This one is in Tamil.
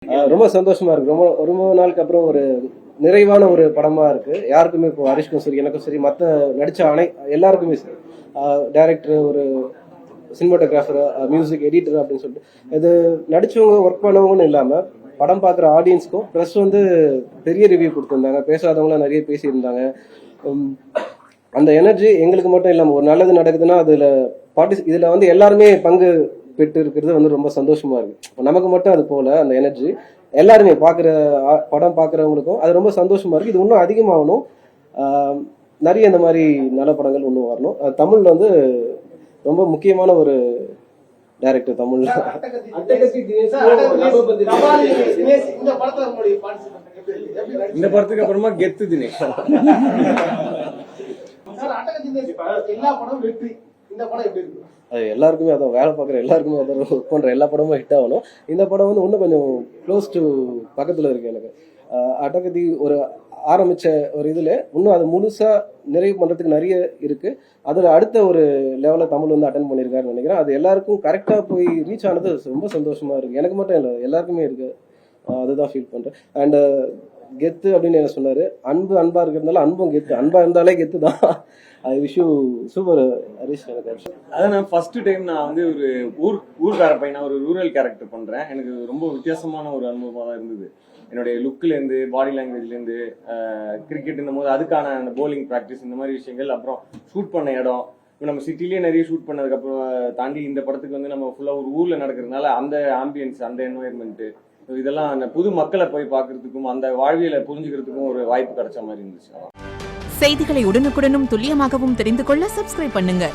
ரொம்ப சந்தோஷமா இருக்கு. ரொம்ப ரொம்ப நாளுக்கு அப்புறம் ஒரு நிறைவான ஒரு படமா இருக்கு. யாருக்குமே இப்போ ஹரிஷ்க்கும் சரி, எனக்கும் சரி, மற்ற நடிச்ச எல்லாருக்குமே சரி, டைரக்டர், ஒரு சினிமாட்டோகிராஃபர், மியூசிக் எடிட்டர் அப்படின்னு சொல்லிட்டு இது நடிச்சவங்க ஒர்க் பண்ணவங்கன்னு இல்லாம படம் பார்க்குற ஆடியன்ஸ்க்கும் ப்ளஸ் வந்து பெரிய ரிவ்யூ கொடுத்துருந்தாங்க. பேசாதவங்களாம் நிறைய பேசியிருந்தாங்க. உம், அந்த எனர்ஜி எங்களுக்கு மட்டும் இல்லாமல் ஒரு நல்லது நடக்குதுன்னா இதுல வந்து எல்லாருமே பங்கு பெற்று இருக்கிறது வந்து ரொம்ப சந்தோஷமா இருக்கு. நமக்கு மட்டும் அது போல அந்த எனர்ஜி எல்லாருமே படம் பார்க்குறவங்களுக்கும் அது ரொம்ப சந்தோஷமா இருக்கு. இது இன்னும் அதிகமாகணும். நிறைய இந்த மாதிரி நல்ல படங்கள் இன்னும் வரணும். தமிழ்ல வந்து ரொம்ப முக்கியமான ஒரு டைரக்டர் தமிழ்ல. இந்த படத்துக்கு அப்புறமா கெத்து தினேஷ். எல்லா படமும் வெற்றி. இந்த படம் எப்படி இருக்கு? அது எல்லாருக்குமே அதான், வேலை பார்க்குற எல்லாருக்குமே அதான், ஒர்க் பண்ணுற எல்லா படமும் ஹிட் ஆகணும். இந்த படம் வந்து இன்னும் கொஞ்சம் க்ளோஸ் டு பக்கத்தில் இருக்கு எனக்கு. அட்டகத்தி ஒரு ஆரம்பிச்ச ஒரு இதில் இன்னும் அது முழுசா நிறைவு பண்ணுறதுக்கு நிறைய இருக்கு. அதில் அடுத்த ஒரு லெவலில் தமிழ் வந்து அட்டன் பண்ணியிருக்காருன்னு நினைக்கிறேன். அது எல்லாருக்கும் கரெக்டாக போய் ரீச் ஆனது ரொம்ப சந்தோஷமா இருக்கு. எனக்கு மட்டும் இல்லை, எல்லாருக்குமே இருக்கு. அதுதான் ஃபீல் பண்ணுறேன். அண்ட் கெத்து அப்படின்னு என்ன சொன்னார், அன்பா இருக்கிறதுனால அன்பும் கெத்து, அன்பா இருந்தாலே கெத்து தான். I wish you super Harish. எனக்கு அதான் நான் ஃபர்ஸ்ட் டைம் நான் வந்து ஒரு ஊர்கார பையனா ஒரு ரூரல் கேரக்டர் பண்றேன். எனக்கு ரொம்ப வித்தியாசமான ஒரு அனுபவமாக தான் இருந்தது. என்னுடைய லுக்லேருந்து, பாடி லாங்குவேஜ்லேருந்து, கிரிக்கெட் போது அதுக்கான அந்த போலிங் ப்ராக்டிஸ், இந்த மாதிரி விஷயங்கள், அப்புறம் ஷூட் பண்ண இடம், இப்போ நம்ம சிட்டிலேயே நிறைய ஷூட் பண்ணதுக்கப்புறம் தாண்டி இந்த படத்துக்கு வந்து நம்ம ஃபுல்லாக ஒரு ஊரில் நடக்கிறதுனால அந்த ஆம்பியன்ஸ், அந்த என்வாயர்மெண்ட்டு, இதெல்லாம் அந்த புது மக்களை போய் பார்க்கறதுக்கும் அந்த வாழ்வியலை புரிஞ்சுக்கிறதுக்கும் ஒரு வாய்ப்பு கிடைச்ச மாதிரி இருந்துச்சு. செய்திகளை உடனுக்குடனும் துல்லியமாகவும் தெரிந்து கொள்ள சப்ஸ்கிரைப் பண்ணுங்க.